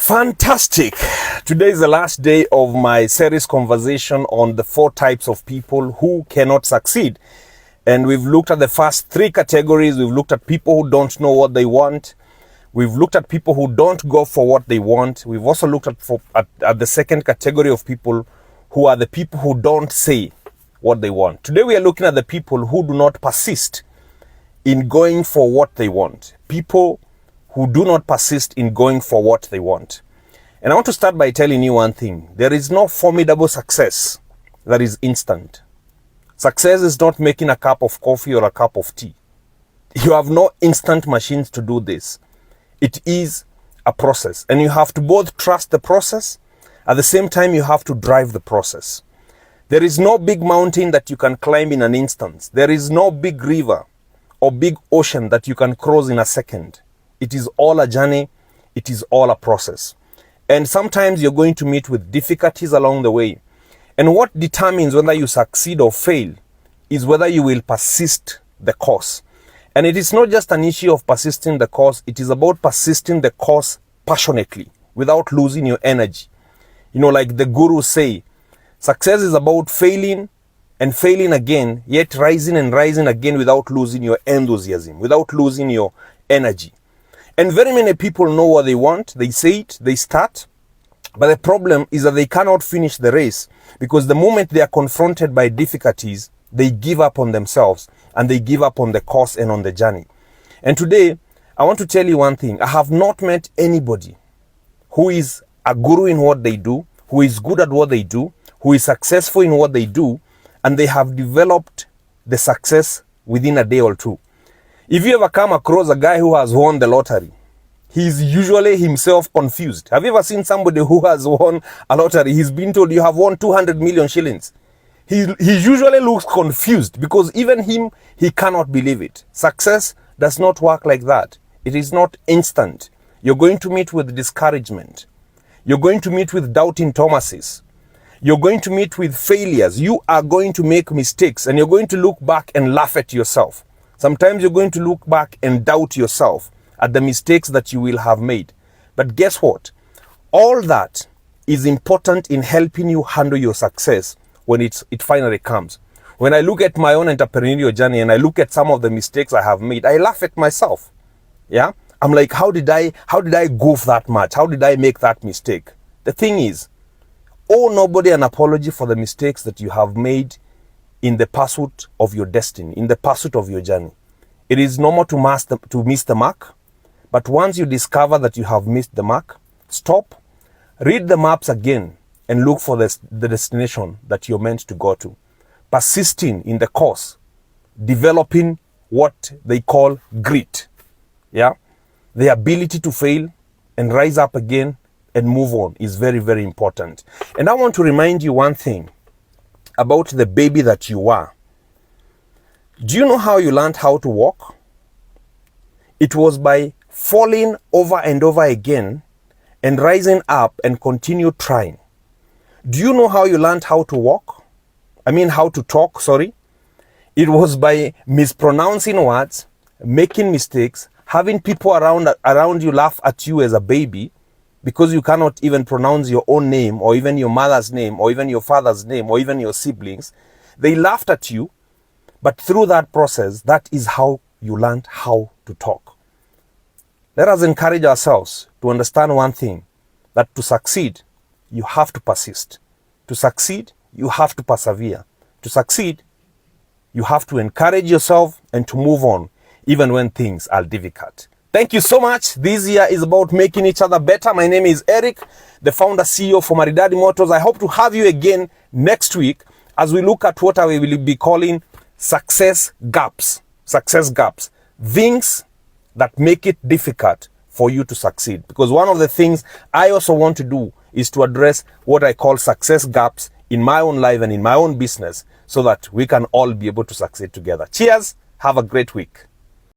Fantastic. Today is the last day of my series conversation on the 4 types of people who cannot succeed. And we've looked at the first 3 categories. We've looked at people who don't know what they want. We've looked at people who don't go for what they want. We've also looked at the second category of people who are the people who don't say what they want. Today we are looking at the people who do not persist in going for what they want. People who do not persist in going for what they want. And I want to start by telling you one thing. There is no formidable success that is instant. Success is not making a cup of coffee or a cup of tea. You have no instant machines to do this. It is a process, and you have to both trust the process. At the same time, you have to drive the process. There is no big mountain that you can climb in an instant. There is no big river or big ocean that you can cross in a second. It is all a journey. It is all a process. And sometimes you're going to meet with difficulties along the way. And what determines whether you succeed or fail is whether you will persist the course. And it is not just an issue of persisting the course. It is about persisting the course passionately without losing your energy. You know, like the gurus say, success is about failing and failing again, yet rising and rising again without losing your enthusiasm, without losing your energy. And very many people know what they want. They say it, they start. But the problem is that they cannot finish the race, because the moment they are confronted by difficulties, they give up on themselves and they give up on the course and on the journey. And today, I want to tell you one thing. I have not met anybody who is a guru in what they do, who is good at what they do, who is successful in what they do, and they have developed the success within a day or two. If you ever come across a guy who has won the lottery, he's usually himself confused. Have you ever seen somebody who has won a lottery? He's been told you have won 200 million shillings. He usually looks confused, because even him, he cannot believe it. Success does not work like that. It is not instant. You're going to meet with discouragement. You're going to meet with doubting Thomases. You're going to meet with failures. You are going to make mistakes, and you're going to look back and laugh at yourself. Sometimes you're going to look back and doubt yourself at the mistakes that you will have made. But guess what? All that is important in helping you handle your success when it finally comes. When I look at my own entrepreneurial journey and I look at some of the mistakes I have made, I laugh at myself. Yeah? I'm like, how did I goof that much? How did I make that mistake? The thing is, owe nobody an apology for the mistakes that you have made in the pursuit of your destiny, in the pursuit of your journey. It is normal to miss the mark, but once you discover that you have missed the mark, stop, read the maps again, and look for the destination that you're meant to go to. Persisting in the course, developing what they call grit, yeah, the ability to fail and rise up again and move on is very, very important. And I want to remind you one thing about the baby that you are. Do you know how you learned how to walk? It was by falling over and over again and rising up and continue trying. Do you know how you learned how to walk? How to talk, sorry. It was by mispronouncing words, making mistakes, having people around you laugh at you as a baby, because you cannot even pronounce your own name, or even your mother's name, or even your father's name, or even your siblings. They laughed at you, but through that process, that is how you learned how to talk. Let us encourage ourselves to understand one thing, that to succeed, you have to persist. To succeed, you have to persevere. To succeed, you have to encourage yourself and to move on, even when things are difficult. Thank you so much. This year is about making each other better. My name is Eric, the founder CEO for Maridadi Motors. I hope to have you again next week as we look at what I will be calling success gaps. Success gaps. Things that make it difficult for you to succeed. Because one of the things I also want to do is to address what I call success gaps in my own life and in my own business, so that we can all be able to succeed together. Cheers. Have a great week.